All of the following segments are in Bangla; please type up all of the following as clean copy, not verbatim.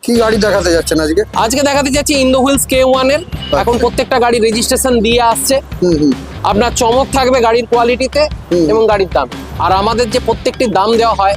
কি গাড়ি দেখাতে যাচ্ছেন আজকে? আজকে দেখাতে যাচ্ছি ইন্দো হুইলস K1 এর। এখন প্রত্যেকটা গাড়ি রেজিস্ট্রেশন দিয়ে আসছে। আপনার চমক থাকবে গাড়ির কোয়ালিটিতে এবং গাড়ির দাম। আর আমাদের যে প্রত্যেকটি দাম দেওয়া হয়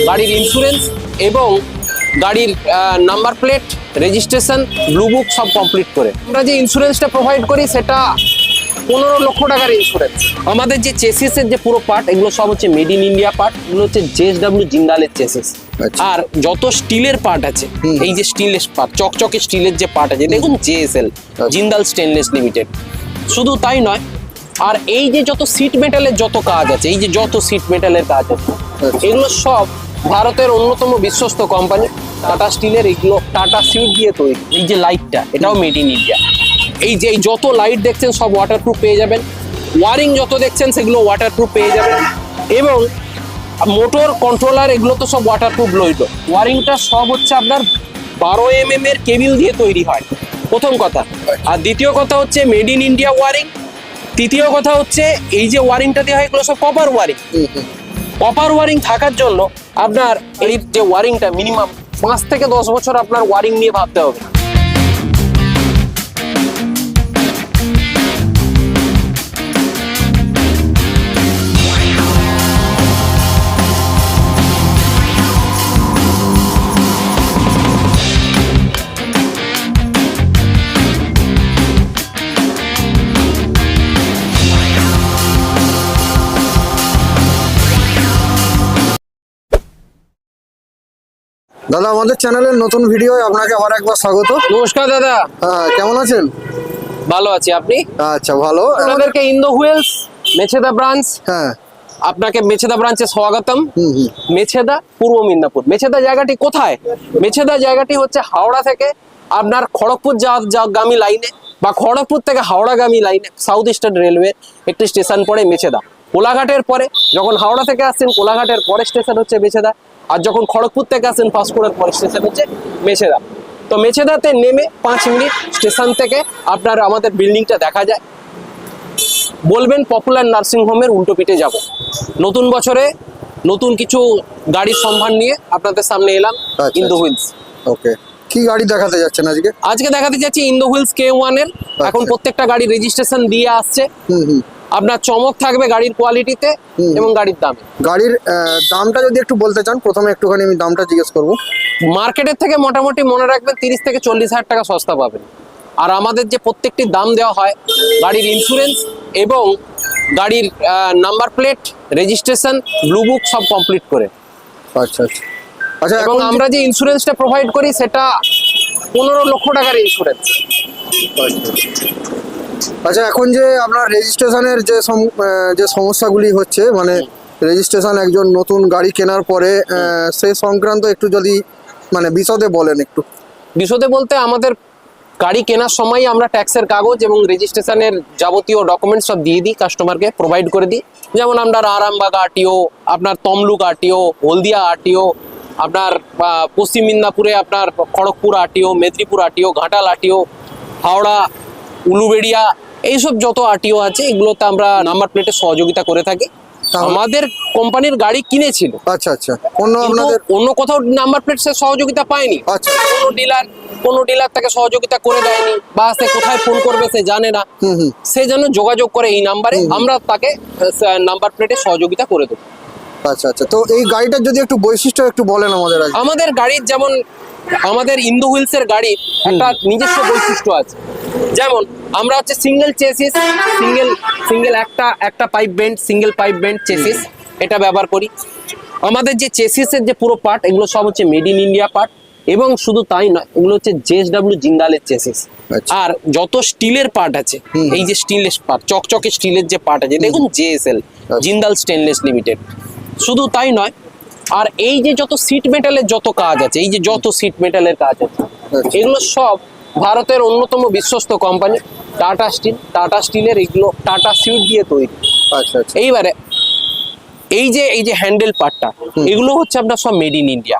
গাড়ির ইন্স্যুরেন্স এবং গাড়ির number plate, registration, blue book সব কমপ্লিট করে। আমরা যে ইন্স্যুরেন্সটা প্রোভাইড করি সেটা 15 লক্ষ টাকার ইন্স্যুরেন্স। আমাদের যে চেসিসের যে পুরো পার্ট এগুলো সব হচ্ছে মেড ইন ইন্ডিয়া পার্ট। এগুলো হচ্ছে JSW জিন্দালের চেসিস। আর যত স্টিলের পার্ট আছে, এই যে স্টিলের পার্ট, চকচকে স্টিলের যে পার্ট আছে, দেখুন JSL জিন্দাল স্টেনলেস লিমিটেড। শুধু তাই নয়, আর এই যে যত সিট মেটালের যত কাজ আছে, এই যে যত সিট মেটালের কাজ আছে, এগুলো সব ভারতের অন্যতম বিশ্বস্ত কোম্পানি টাটা স্টিলের। এগুলো টাটা সিট দিয়ে তৈরি। এই যে লাইটটা, এটাও মেড ইন ইন্ডিয়া। এই যে যত লাইট দেখছেন সব ওয়াটারপ্রুফ পেয়ে যাবেন। ওয়ারিং যত দেখছেন সেগুলো ওয়াটারপ্রুফ পেয়ে যাবেন। এবং মোটর কন্ট্রোলার এগুলো তো সব ওয়াটারপ্রুফ লইল। ওয়ারিংটা সব হচ্ছে আপনার 12 mm এর কেবিল দিয়ে তৈরি হয়, প্রথম কথা। আর দ্বিতীয় কথা হচ্ছে মেড ইন ইন্ডিয়া ওয়ারিং। তৃতীয় কথা হচ্ছে এই যে ওয়ারিংটা দেওয়া হয় এগুলো সব কপার ওয়ারিং। কপার ওয়ারিং থাকার জন্য আপনার এই যে ওয়ারিংটা মিনিমাম 5 থেকে 10 বছর আপনার ওয়ারিং নিয়ে ভাবতে হবে। দাদা, আমাদের চ্যানেলের নতুন ভিডিও আপনাকে আবার একবার স্বাগত। নমস্কার দাদা। হ্যাঁ, কেমন আছেন? ভালো আছি, আপনি? আচ্ছা, ভালো। আপনাদেরকে ইন্দো হুইলস মেছেদা ব্রাঞ্চ, হ্যাঁ, আপনাকে মেছেদা ব্রাঞ্চে স্বাগতম। মেছেদা, পূর্ব মিদনাপুর। মেছেদা জায়গাটি কোথায়? মেছেদা জায়গাটি হচ্ছে হাওড়া থেকে আপনার খড়গপুর গামী লাইনে বা খড়গপুর থেকে হাওড়াগামী লাইনে সাউথ ইস্টার্ন রেলওয়ে একটি স্টেশন পড়ে মেছেদা। কোলাঘাটের পরে, যখন হাওড়া থেকে আসছেন কোলাঘাটের পরে স্টেশন হচ্ছে মেছেদা। আর যখন খড়গপুর থেকে আসেন পাঁশকুড়ার পরে স্টেশন হচ্ছে মেছেদা। তো মেছেদাতে নেমে 5 মিনিট স্টেশন থেকে আপনার আমাদের বিল্ডিংটা দেখা যায়। বলবেন পপুলার নার্সিং হোমের উল্টো পিঠে যাব। নতুন বছরে নতুন কিছু গাড়ির সম্ভার নিয়ে আপনাদের সামনে এলাম। Indo wheels. ওকে, কি গাড়ি দেখাতে যাচ্ছেন আজকে? আজকে দেখাতে যাচ্ছি ইন্দো হুইলস K1 এর। এখন প্রত্যেকটা গাড়ি রেজিস্ট্রেশন দিয়ে আসছে। আপনার চমক থাকবে গাড়ির কোয়ালিটিতে এবং গাড়ির দামে। গাড়ির দামটা যদি একটু বলতে চান, প্রথমে একটুখানি আমি দামটা জিজ্ঞেস করবো। মার্কেটের থেকে মোটামুটি মনে রাখবেন 30 থেকে 40 হাজার টাকা সস্তা পাবেন। আর আমাদের যে প্রত্যেকটি দাম দেওয়া হয় গাড়ির ইন্স্যুরেন্স এবং গাড়ির number plate, registration, blue book সব কমপ্লিট করে। আচ্ছা আচ্ছা আচ্ছা। এবং আমরা যে ইন্স্যুরেন্সটা প্রোভাইড করি সেটা 15 লক্ষ টাকার ইন্স্যুরেন্স। আচ্ছা, এখন যে আপনার রেজিস্ট্রেশনের যে সমস্যাগুলি হচ্ছে, মানে রেজিস্ট্রেশন একজন নতুন গাড়ি কেনার পরে সেই সংক্রান্ত একটু যদি মানে বিশদে বলেন একটু। বিশদে বলতে, আমাদের গাড়ি কেনার সময় আমরা ট্যাক্সের কাগজ এবং রেজিস্ট্রেশনের যাবতীয় ডকুমেন্টস সব দিয়ে দিই, কাস্টমারকে প্রোভাইড করে দিই। যেমন আপনার আরামবাগ আরটিও, আপনার তমলুক আরটিও, হলদিয়া আরটিও, আপনার পশ্চিম মিদনাপুরে আপনার Kharagpur RTO, Medinipur RTO, Ghatal RTO, Howrah, Uluberia, এইসব যত আরটিও আছে এগুলোতে আমরা নাম্বার প্লেটের সহযোগিতা করে থাকি। আমাদের কোম্পানির গাড়ি কিনেছিল। আচ্ছা আচ্ছা। অন্য কোথাও নাম্বার প্লেট সে সহযোগিতা পায়নি। আচ্ছা। কোনো ডিলার তাকে সহযোগিতা করে দেয়নি, বা সে কোথায় ফোন করবে সে জানে না। সে যেন যোগাযোগ করে এই নাম্বারে, আমরা তাকে নাম্বার প্লেটে সহযোগিতা করে দেবো। আচ্ছা আচ্ছা। তো এই গাড়িটার যদি একটু বৈশিষ্ট্য একটু বলেন আমাদের। আমাদের গাড়ির যেমন আমাদের ইন্দো হুইলস এর গাড়ির একটা নিজস্ব বৈশিষ্ট্য আছে। যেমন আমরা হচ্ছে সিঙ্গেল চেসিস, সিঙ্গেল একটা pipe bend, single pipe bend chassis এটা ব্যবহার করি। আমাদের যে চেসিসের যে পুরো পার্ট এগুলো সব হচ্ছে মেড ইন ইন্ডিয়া পার্ট। এবং শুধু তাই নয়, এগুলো হচ্ছে JSW জিন্দালের চেসিস। আর যত স্টিলের পার্ট আছে, এই যে স্টিলের পার্ট, চকচকে স্টিলের যে পার্ট আছে, দেখুন JSL জিন্দাল স্টেনলেস লিমিটেড। শুধু তাই নয়, আর এই যে যত সিট মেটালের যত কাজ আছে, এই যে যত সিট মেটালের কাজ আছে, এগুলো সব ভারতের অন্যতম বিশ্বস্ত কোম্পানি টাটা স্টিল। টাটা স্টিলের এগুলো টাটা সিট দিয়ে তৈরি। আচ্ছা আচ্ছা। এইবারে এই যে হ্যান্ডেল পার্টটা, এগুলো হচ্ছে আপনার সব মেড ইন ইন্ডিয়া।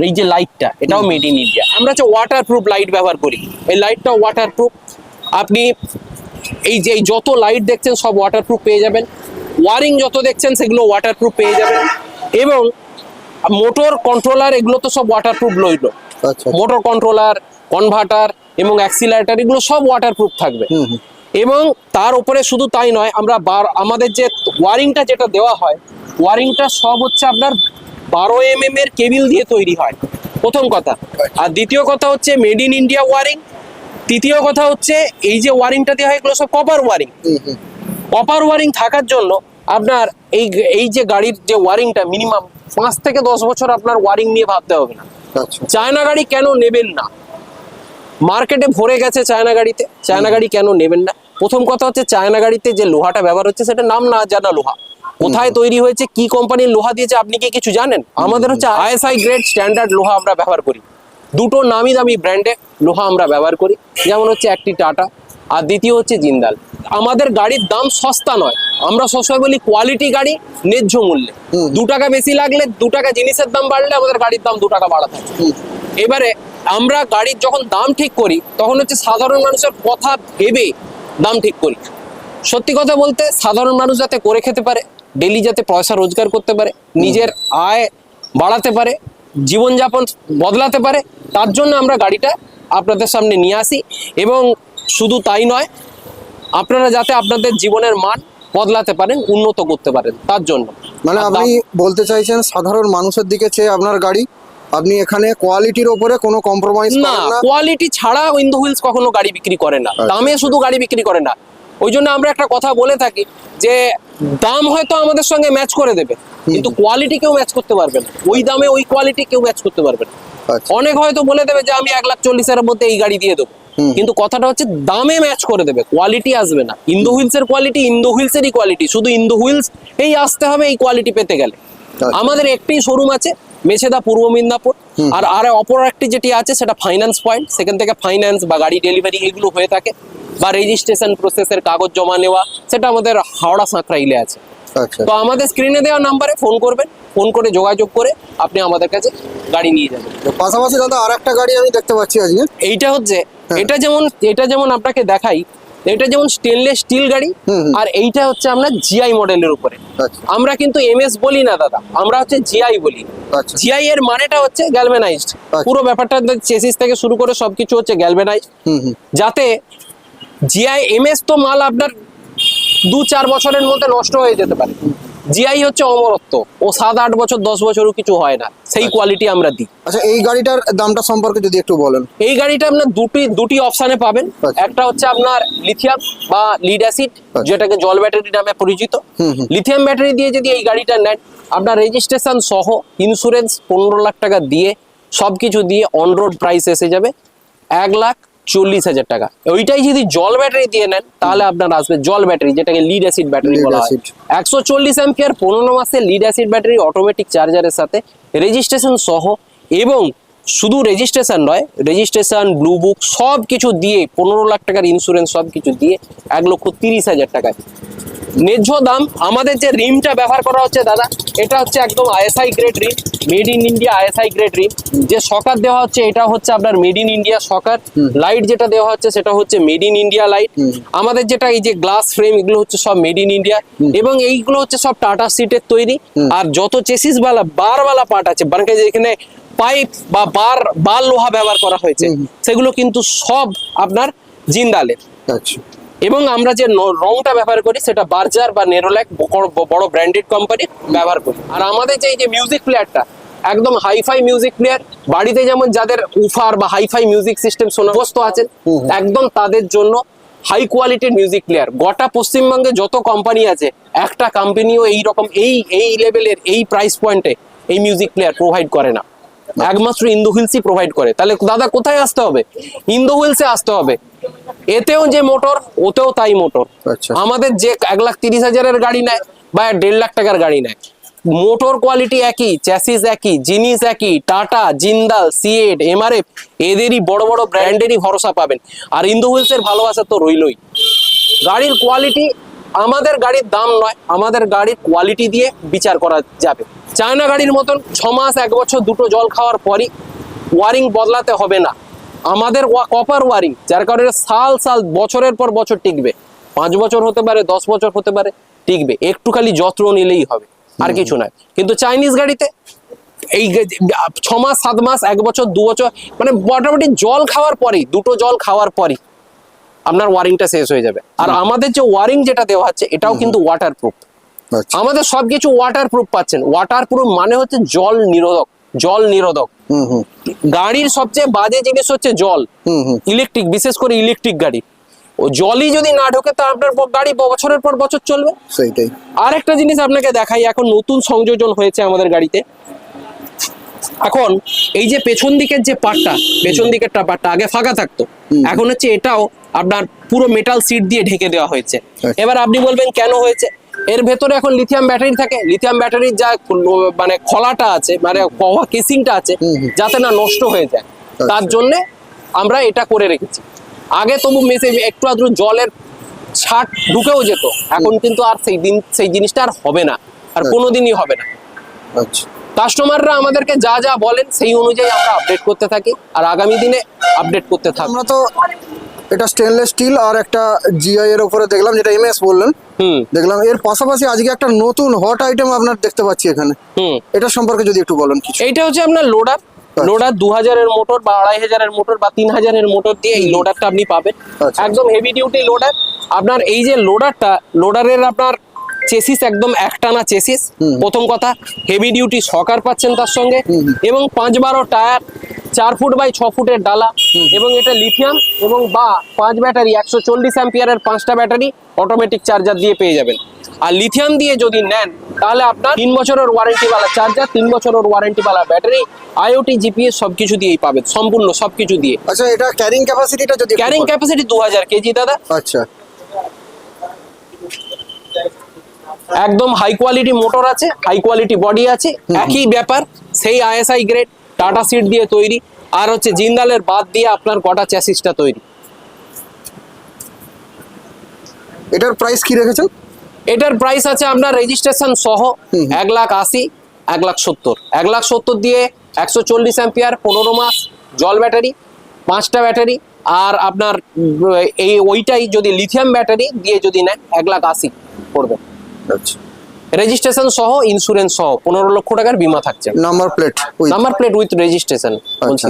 এই যে লাইটটা, এটাও মেড ইন ইন্ডিয়া। আমরা হচ্ছে ওয়াটারপ্রুফ লাইট ব্যবহার করি। এই লাইটটাও ওয়াটারপ্রুফ। আপনি এই যে যত লাইট দেখছেন সব ওয়াটারপ্রুফ পেয়ে যাবেন। ওয়ারিং যত দেখছেন সেগুলো ওয়াটারপ্রুফ পেয়ে যাবেন। এবং মোটর কন্ট্রোলার এগুলো তো সব ওয়াটারপ্রুফ লইল। আচ্ছা। মোটর কন্ট্রোলার, কনভার্টার এবং অ্যাক্সিলারেটর এগুলো সব ওয়াটারপ্রুফ থাকবে। এবং তার উপরে শুধু তাই নয়, আমরা আমাদের যে ওয়ারিংটা যেটা দেওয়া হয়, ওয়ারিংটা সব হচ্ছে আপনার 12 mm এর কেবিল দিয়ে তৈরি হয়, প্রথম কথা। আর দ্বিতীয় কথা হচ্ছে মেড ইন ইন্ডিয়া ওয়ারিং। তৃতীয় কথা হচ্ছে এই যে ওয়ারিংটা দেওয়া হয় এগুলো সব কপার ওয়ারিং। কপার ওয়ারিং থাকার জন্য আপনার এই যে গাড়ির যে ওয়ারিংটা মিনিমাম 5 থেকে 10 বছর আপনার ওয়ারিং নিয়ে ভাবতে হবে না। আচ্ছা। চায়না গাড়ি কেন নেবেন না? মার্কেটে ভরে গেছে চায়না গাড়িতে, চায়না গাড়ি কেন নেবেন না? প্রথম কথা হচ্ছে চায়না গাড়িতে যে লোহাটা ব্যবহার হচ্ছে সেটা নাম না জানা লোহা। কোথায় তৈরি হয়েছে, কি কোম্পানির লোহা দিয়েছে, আপনি কি কিছু জানেন? আমাদের হচ্ছে আইএসআই গ্রেড স্ট্যান্ডার্ড লোহা আমরা ব্যবহার করি। দুটো নামি দামি ব্র্যান্ডে লোহা আমরা ব্যবহার করি, যেমন হচ্ছে একটি টাটা আর দ্বিতীয় হচ্ছে জিন্দাল। আমাদের গাড়ির দাম সস্তা নয়, আমরা সবসময় বলি কোয়ালিটি গাড়ি ন্যায্য মূল্যে। 2 টাকা বেশি লাগলে, 2 টাকা জিনিসের দাম বাড়লে আমাদের গাড়ির দাম 2 টাকা বাড়াতে হবে। এবারে আমরা গাড়ির যখন দাম ঠিক করি তখন হচ্ছে সাধারণ মানুষের কথা ভেবে দাম ঠিক করি। সত্যি কথা বলতে সাধারণ মানুষ যাতে করে খেতে পারে, ডেলি যাতে পয়সা রোজগার করতে পারে, নিজের আয় বাড়াতে পারে, জীবনযাপন বদলাতে পারে, তার জন্য আমরা গাড়িটা আপনাদের সামনে নিয়ে আসি। এবং শুধু তাই নয়, আপনারা যাতে আপনাদের জীবনের মান বদলাতে পারেন, উন্নত করতে পারেন, তার জন্য। মানে আর আপনি বলতে চাইছেন সাধারণ মানুষের দিকে চেয়ে আপনার গাড়ি, আপনি এখানে কোয়ালিটির ওপরে কোনো কম্প্রোমাইজ না, করেন না? কোয়ালিটি ছাড়া ইন্দো হুইলস কখনো গাড়ি বিক্রি করে না, দামে শুধু গাড়ি বিক্রি করে না। ওই জন্য আমরা একটা কথা বলে থাকি যে দাম হয়তো আমাদের সঙ্গে ম্যাচ করে দেবে, কিন্তু কোয়ালিটি কেউ ম্যাচ করতে পারবে না। ওই দামে ওই কোয়ালিটি কেউ ম্যাচ করতে পারবে না। আচ্ছা। অনেক হয়তো বলে দেবে যে আমি 1,40,000-এর মধ্যে এই গাড়ি দিয়ে দেবো, কিন্তু কথাটা হচ্ছে দামে ম্যাচ করে দেবে, কোয়ালিটি আসবে না। ইন্দো হুইলস এর কোয়ালিটি ইন্দো হুইলস এরই কোয়ালিটি, শুধু ইন্দো হুইলস এই আসতে হবে এই কোয়ালিটি পেতে গেলে। আমাদের একটি শোরুম আছে মেছেদা, পূর্ব মিদনাপুর। আর অপর একটি যেটি আছে সেটা ফাইন্যান্স পয়েন্ট, সেখান থেকে ফাইন্যান্স বা গাড়ি ডেলিভারি এগুলো হয়ে থাকে, বা রেজিস্ট্রেশন প্রসেসের কাগজ জমা নেওয়া, সেটা আমাদের হাওড়া সাঁকরাইলে আছে। আচ্ছা। তো আমাদের স্ক্রিনে দেওয়া নাম্বারে ফোন করবেন, ফোন করে যোগাযোগ করে আপনি আমাদের কাছে গাড়ি নিয়ে যাবেন। পাশাপাশি দাদা আর একটা গাড়ি আমি দেখতে পাচ্ছি আজকে। এইটা হচ্ছে এটা যেমন আপনাকে দেখাই, এটা যেমন স্টেনলেস স্টিল গাড়ি, আর এইটা হচ্ছে আমরা জিআই মডেলের উপরে। আচ্ছা। আমরা কিন্তু এমএস বলি না দাদা, আমরা হচ্ছে জিআই বলি। আচ্ছা। জিআই এর মানেটা হচ্ছে গ্যালভানাইজড। আচ্ছা। পুরো ব্যাপারটা চেসিস থেকে শুরু করে সবকিছু হচ্ছে গ্যালভানাইজড, যাতে জিআই এমএস তো মাল আপনার 2-4 বছরের মধ্যে নষ্ট হয়ে যেতে পারে। জিআই হচ্ছে অমরত্ব, ও 7-8 বছর 10 বছরও কিছু হয় না, সেই কোয়ালিটি আমরা দিই। আচ্ছা, এই গাড়িটার দামটা সম্পর্কে যদি একটু বলেন। এই গাড়িটা আপনার দুটি অপশনে পাবেন। একটা হচ্ছে আপনার লিথিয়াম বা লিড অ্যাসিড, যেটাকে জল ব্যাটারি নামে পরিচিত। লিথিয়াম ব্যাটারি দিয়ে যদি এই গাড়িটা নেন, আপনার রেজিস্ট্রেশন সহ ইন্স্যুরেন্স 15 লাখ টাকা দিয়ে সবকিছু দিয়ে অন রোড প্রাইস এসে যাবে 1,40,000 টাকা। ওইটাই যদি জল ব্যাটারি দিয়ে নেন তাহলে আপনার আসবে জল ব্যাটারি, যেটাকে লিড অ্যাসিড ব্যাটারি বলা হয়। 140 অ্যাম্পিয়ার 15 মাসের লিড অ্যাসিড ব্যাটারি অটোমেটিক চার্জারের সাথে রেজিস্ট্রেশন সহ, এবং শুধু রেজিস্ট্রেশন নয়, রেজিস্ট্রেশন ব্লু বুক সব কিছু দিয়ে 15 লাখ টাকার ইন্স্যুরেন্স সব কিছু দিয়ে 1,30,000 টাকায় ন্যায্য দাম। আমাদের যে রিমটা ব্যবহার করা হচ্ছে দাদা, এটা হচ্ছে একদম ISI grade rim, made in India ISI grade rim. যে সকার দেওয়া হচ্ছে এটা হচ্ছে আপনার made in India shocker. Light যেটা দেওয়া হচ্ছে সেটা হচ্ছে মেড ইন ইন্ডিয়া লাইট। আমাদের যেটা এই যে গ্লাস ফ্রেম এগুলো হচ্ছে সব মেড ইন ইন্ডিয়া, এবং এইগুলো হচ্ছে সব টাটা সিটের তৈরি। আর যত চেসিস বালা বারওয়ালা পার্ট আছে, মানে যেখানে পাইপ বা বার লোহা ব্যবহার করা হয়েছে, সেগুলো কিন্তু সব আপনার জিন্দালের। আচ্ছা। এবং আমরা যে রংটা ব্যবহার করি সেটা বার্জার বা নেরোল্যাক বড় ব্র্যান্ডেড কোম্পানি ব্যবহার করি। আর আমাদের যে এই যে মিউজিক প্লেয়ারটা একদম হাইফাই মিউজিক প্লেয়ার, বাড়িতে যেমন যাদের উফার বা হাইফাই মিউজিক সিস্টেম শোনাগ্রস্ত আছেন, একদম তাদের জন্য হাই কোয়ালিটির মিউজিক প্লেয়ার। গোটা পশ্চিমবঙ্গে যত কোম্পানি আছে, একটা কোম্পানিও এইরকম এই লেভেলের এই প্রাইস পয়েন্টে এই মিউজিক প্লেয়ার প্রোভাইড করে না, একমাত্র ইন্দো হুইলসই প্রোভাইড করে। তাহলে দাদা কোথায় আসতে হবে? ইন্দো হুইলসে আসতে হবে। এতেও যে মোটর, ওতেও তাই মোটর। আচ্ছা। আমাদের যে 1,30,000-এর গাড়ি নেয় বা 1.5 লাখ টাকার গাড়ি নেয়, মোটর কোয়ালিটি একই, চ্যাসিস একই, জিনিস একই। টাটা, জিন্দাল, সিয়েট, এমআরএফ এদেরই বড় বড় ব্র্যান্ডেরই ভরসা পাবেন। আর ইন্দো হুইলসের ভালোবাসা তো রইলই। গাড়ির কোয়ালিটি, আমাদের গাড়ির দাম নয়, আমাদের গাড়ির কোয়ালিটি দিয়ে বিচার করা যাবে। চায়না গাড়ির মতন 6 মাস 1 বছর দুটো জল খাওয়ার পরই ওয়ারিং বদলাতে হবে না। আমাদের কপার ওয়ারিং, যার কারণে সাল বছরের পর বছর টিকবে। 5 বছর হতে পারে, 10 বছর হতে পারে, টিকবে। একটু খালি যত্ন নিলেই হবে, আর কিছু নয়। কিন্তু চাইনিজ গাড়িতে এই 6 মাস 7 মাস 1 বছর 2 বছর মানে মোটামুটি জল খাওয়ার পরেই, দুটো জল খাওয়ার পরেই আপনার ওয়ারিংটা শেষ হয়ে যাবে। আর আমাদের যে ওয়ারিং যেটা দেওয়া হচ্ছে এটাও কিন্তু ওয়াটারপ্রুফ। আচ্ছা। আমাদের সবকিছু ওয়াটারপ্রুফ পাচ্ছেন। ওয়াটারপ্রুফ মানে হচ্ছে জল নিরোধক, জল নিরোধক। গাড়ির সবচেয়ে বাজে জিনিস হচ্ছে জল। ইলেকট্রিক, বিশেষ করে ইলেকট্রিক গাড়ি, ও জলই যদি না ঢোকে তা আপনার গাড়ি বছরের পর বছর চলবে। সেইটাই। আর একটা জিনিস আপনাকে দেখাই, এখন নতুন সংযোজন হয়েছে আমাদের গাড়িতে। এখন এই যে পেছন দিকের যে পার্টটা, পেছন দিকের পার্টটা আগে ফাঁকা থাকতো, এখন হচ্ছে এটাও আপনার পুরো মেটাল সিট দিয়ে ঢেকে দেওয়া হয়েছে। এবার আপনি বলবেন কেন হয়েছে? এর ভেতরে এখন লিথিয়াম ব্যাটারি থাকে। লিথিয়াম ব্যাটারির যা মানে খোলাটা আছে, মানে কেসিংটা আছে, যাতে না নষ্ট হয়ে যায়, তার জন্য আমরা এটা করে রেখেছি। আগে তবু মেসে একটু আধটু জলের ছাট ঢুকেও যেত, এখন কিন্তু আর সেই জিনিসটা আর হবে না, আর কোনোদিনই হবে না। আচ্ছা। কাস্টমাররা আমাদেরকে যা যা বলেন সেই অনুযায়ী আমরা আপডেট করতে থাকি, আর আগামী দিনে আপডেট করতে থাকি। আমরা তো এটা স্টেনলেস স্টিল আর একটা জিআই এর উপরে দেখলাম, যেটা এমএস বললেন, দেখলাম। এর পাশাপাশি আজকে একটা নতুন হট আইটেম আপনার দেখতে পাচ্ছি এখানে, এটা সম্পর্কে যদি একটু বলেন কিছু। এইটা হচ্ছে আপনার লোডার। লোডার 2000 এর মোটর বা 2500 এর মোটর বা 3000 এর মোটর দিয়ে এই লোডারটা আপনি পাবেন। একদম হেভি ডিউটি লোডার। আপনার এই যে লোডারটা, লোডারের আপনার চেসিস একদম একটানা চেসিস। প্রথম কথা, হেভি ডিউটি সকার পাচ্ছেন তার সঙ্গে, এবং 5-12 টায়ার, 4 ফুট বাই 6 ফুটের ডালা, এবং এটা লিথিয়াম এবং বা 5 ব্যাটারি, 140 অ্যাম্পিয়ারের 5টা ব্যাটারি অটোমেটিক চার্জার দিয়ে পেয়ে যাবেন। আর লিথিয়াম দিয়ে যদি নেন তাহলে আপনার 3 বছরের ওয়ারেন্টিওয়ালা চার্জার, 3 বছরের ওয়ারেন্টিওয়ালা ব্যাটারি, আইওটি জিপিএস সবকিছু দিয়েই পাবেন, সম্পূর্ণ সবকিছু দিয়ে। আচ্ছা, এটা ক্যারিং ক্যাপাসিটিটা যদি ক্যারিং ক্যাপাসিটি 2000 কেজি দাদা। আচ্ছা। একদম হাই কোয়ালিটি মোটর আছে, হাই কোয়ালিটি বডি আছে, একই ব্যাপার, সেই আইএসআই গ্রেড টাটা সিট দিয়ে তৈরি, আর হচ্ছে জিন্দালের বাদ দিয়ে আপনার গোটা চ্যাসিসটা তৈরি। এটার প্রাইস কি রেখেছেন? এটার প্রাইস আছে আপনার রেজিস্ট্রেশন সহ 1,80,000, 1,70,000। 1,70,000 দিয়ে 140 অ্যাম্পিয়ার, 15 মাস, জল ব্যাটারি, 5টা ব্যাটারি, আর আপনার ওইটাই যদি লিথিয়াম ব্যাটারি দিয়ে যদি নেন 1,80,000 পড়বে। আচ্ছা। রেজিস্ট্রেশন সহ, ইন্স্যুরেন্স সহ 15 লক্ষ টাকার বীমা থাকছে। Number plate number plate with registration. আচ্ছা।